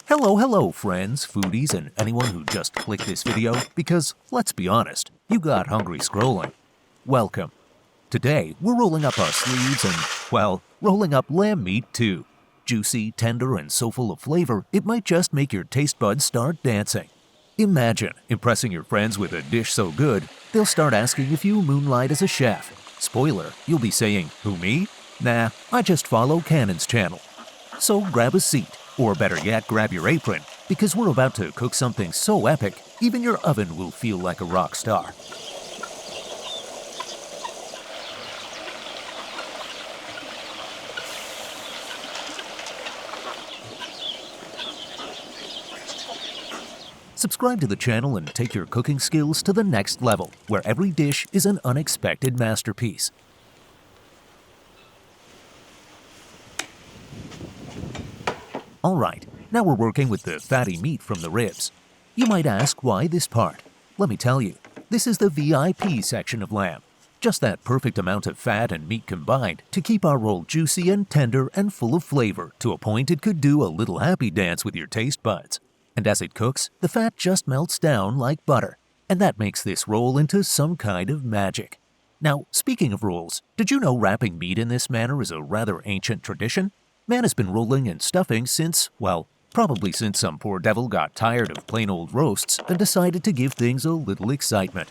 Hello friends, foodies, and anyone who just clicked this video because, let's be honest, you got hungry scrolling. Welcome. Today, we're rolling up our sleeves and, well, rolling up lamb meat too. Juicy, tender, and so full of flavor, it might just make your taste buds start dancing. Imagine impressing your friends with a dish so good, they'll start asking if you moonlight as a chef. Spoiler, you'll be saying, who, me? Nah, I just follow Kanan's channel. So grab a seat, or better yet, grab your apron, because we're about to cook something so epic, even your oven will feel like a rock star. Subscribe to the channel and take your cooking skills to the next level, where every dish is an unexpected masterpiece. Alright, now we're working with the fatty meat from the ribs. You might ask why this part. Let me tell you, this is the VIP section of lamb. Just that perfect amount of fat and meat combined to keep our roll juicy and tender and full of flavor to a point it could do a little happy dance with your taste buds. And as it cooks, the fat just melts down like butter, and that makes this roll into some kind of magic. Now, speaking of rolls, did you know wrapping meat in this manner is a rather ancient tradition? Man has been rolling and stuffing since, well, probably since some poor devil got tired of plain old roasts and decided to give things a little excitement.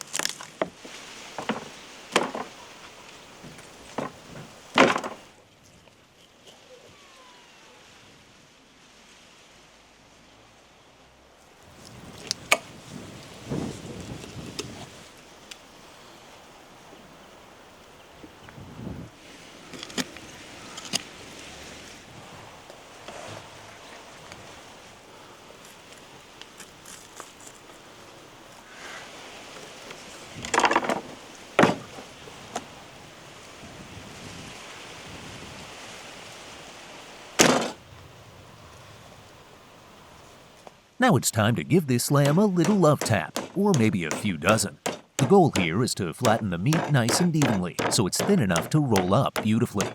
Now it's time to give this lamb a little love tap, or maybe a few dozen. The goal here is to flatten the meat nice and evenly so it's thin enough to roll up beautifully.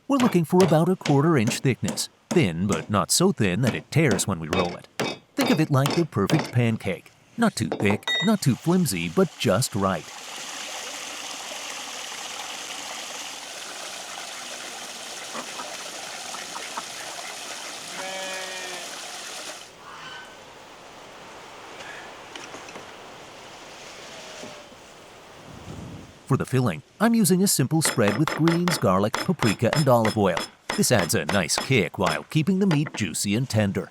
We're looking for about a 1/4 inch thickness, thin but not so thin that it tears when we roll it. Think of it like the perfect pancake, not too thick, not too flimsy, but just right. For the filling, I'm using a simple spread with greens, garlic, paprika, and olive oil. This adds a nice kick while keeping the meat juicy and tender.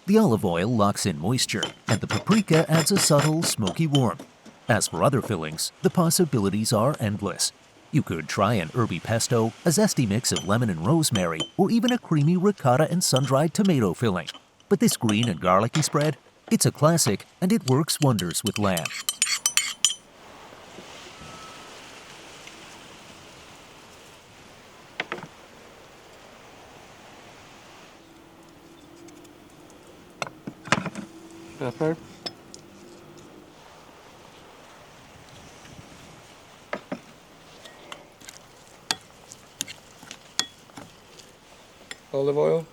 The olive oil locks in moisture, and the paprika adds a subtle, smoky warmth. As for other fillings, the possibilities are endless. You could try an herby pesto, a zesty mix of lemon and rosemary, or even a creamy ricotta and sun-dried tomato filling. But this green and garlicky spread, it's a classic, and it works wonders with lamb. Pepper. Olive oil.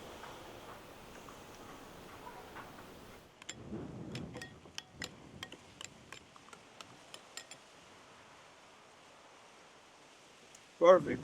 Perfect.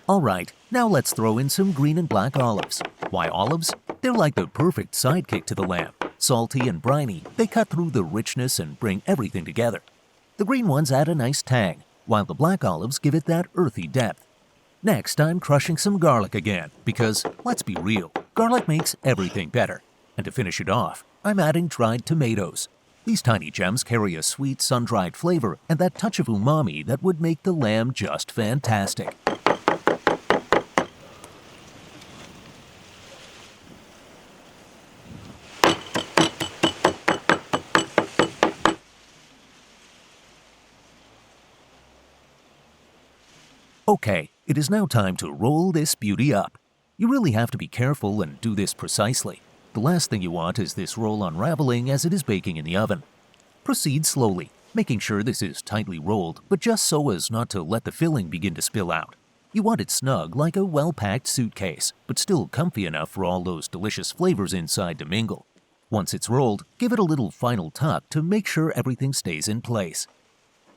Alright, now let's throw in some green and black olives. Why olives? They're like the perfect sidekick to the lamb. Salty and briny, they cut through the richness and bring everything together. The green ones add a nice tang, while the black olives give it that earthy depth. Next, I'm crushing some garlic again, because, let's be real, garlic makes everything better. And to finish it off, I'm adding dried tomatoes. These tiny gems carry a sweet, sun-dried flavor and that touch of umami that would make the lamb just fantastic. Okay, It is now time to roll this beauty up. You really have to be careful and do this precisely. The last thing you want is this roll unraveling as it is baking in the oven. Proceed slowly, making sure this is tightly rolled, but just so as not to let the filling begin to spill out. You want it snug like a well-packed suitcase, but still comfy enough for all those delicious flavors inside to mingle. Once it's rolled, give it a little final tuck to make sure everything stays in place.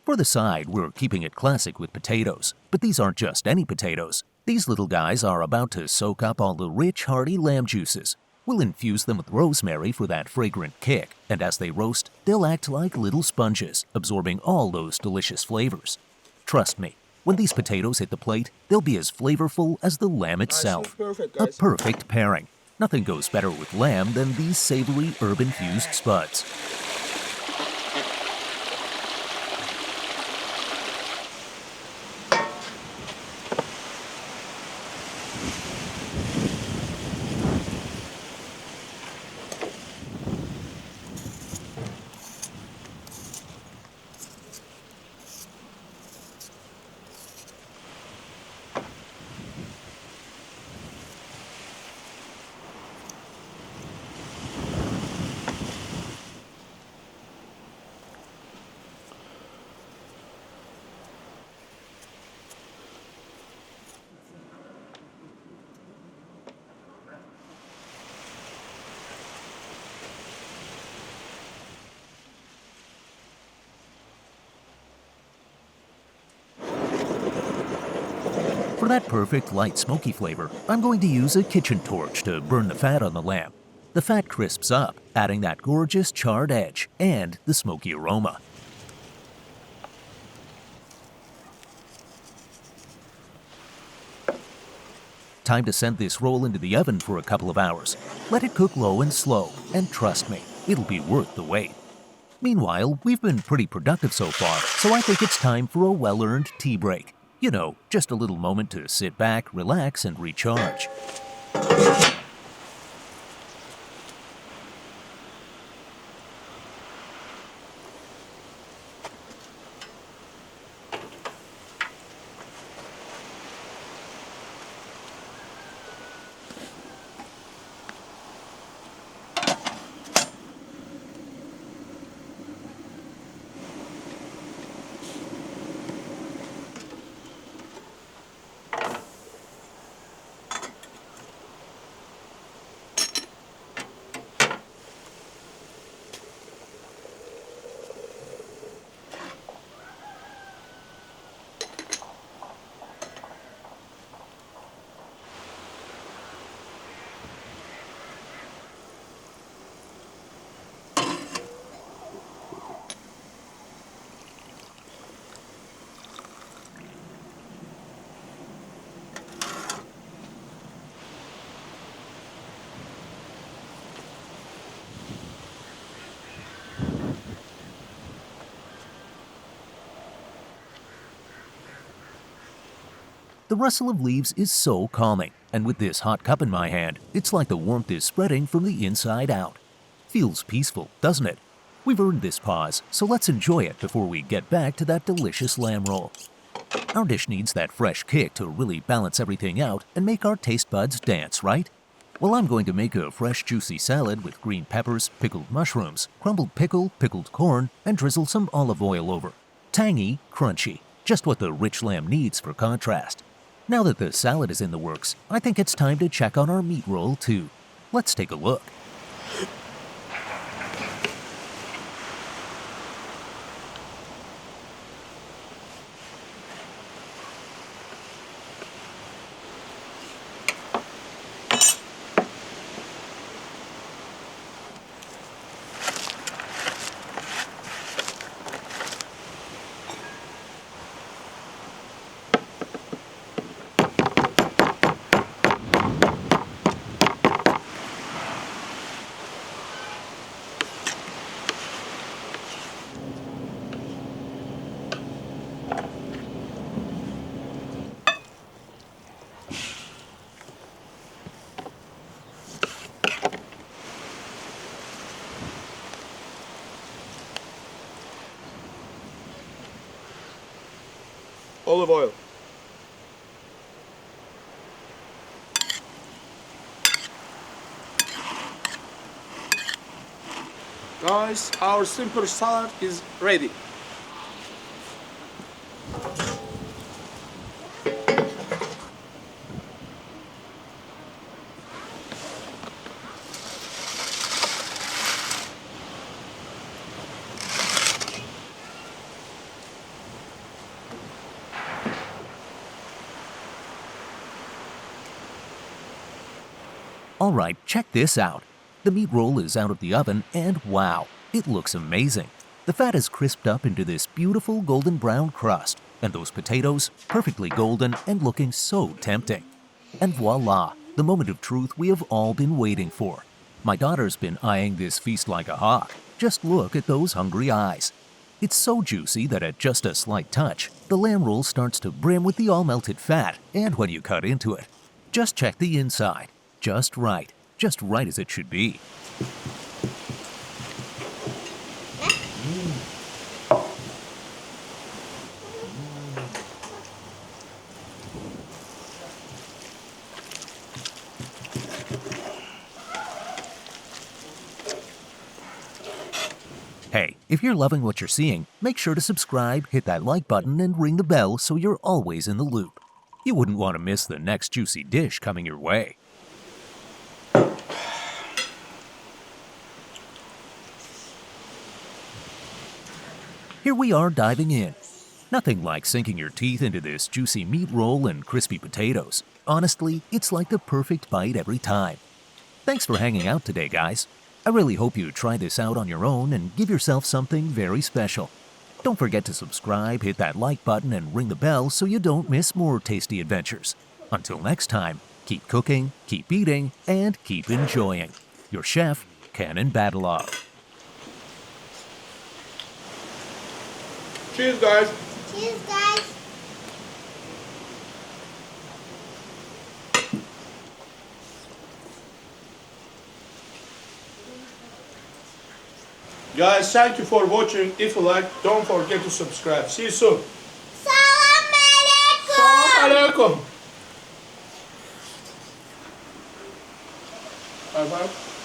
For the side, we're keeping it classic with potatoes, but these aren't just any potatoes. These little guys are about to soak up all the rich, hearty lamb juices. We'll infuse them with rosemary for that fragrant kick, and as they roast, they'll act like little sponges, absorbing all those delicious flavors. Trust me, when these potatoes hit the plate, they'll be as flavorful as the lamb itself. Perfect, A guys. perfect pairing. Nothing goes better with lamb than these savory herb-infused spuds. For that perfect light smoky flavor, I'm going to use a kitchen torch to burn the fat on the lamb. The fat crisps up, adding that gorgeous charred edge and the smoky aroma. Time to send this roll into the oven for a couple of hours. Let it cook low and slow, and trust me, it'll be worth the wait. Meanwhile, we've been pretty productive so far, so I think it's time for a well-earned tea break. You know, just a little moment to sit back, relax, and recharge. The rustle of leaves is so calming, and with this hot cup in my hand, it's like the warmth is spreading from the inside out. Feels peaceful, doesn't it? We've earned this pause, so let's enjoy it before we get back to that delicious lamb roll. Our dish needs that fresh kick to really balance everything out and make our taste buds dance, right? Well, I'm going to make a fresh juicy salad with green peppers, pickled mushrooms, crumbled pickle, pickled corn, and drizzle some olive oil over. Tangy, crunchy, just what the rich lamb needs for contrast. Now that the salad is in the works, I think it's time to check on our meat roll too. Let's take a look. Olive oil. Guys, our simple salad is ready. Alright, check this out. The meat roll is out of the oven and wow, it looks amazing. The fat is crisped up into this beautiful golden brown crust, and those potatoes perfectly golden and looking so tempting. And voila, the moment of truth we have all been waiting for. My daughter's been eyeing this feast like a hawk. Just look at those hungry eyes. It's so juicy that at just a slight touch, the lamb roll starts to brim with the all-melted fat, and when you cut into it, just check the inside. Just right as it should be. Hey, if you're loving what you're seeing, make sure to subscribe, hit that like button, and ring the bell so you're always in the loop. You wouldn't want to miss the next juicy dish coming your way. Here we are diving in. Nothing like sinking your teeth into this juicy meat roll and crispy potatoes. Honestly, it's like the perfect bite every time. Thanks for hanging out today, guys. I really hope you try this out on your own and give yourself something very special. Don't forget to subscribe, hit that like button, and ring the bell so you don't miss more tasty adventures. Until next time, keep cooking, keep eating, and keep enjoying. Your chef, Kanan Badalov. Cheers, guys. Cheers, guys. Guys, thank you for watching. If you like, don't forget to subscribe. See you soon. Salam alaikum. Salam alaikum. Bye bye.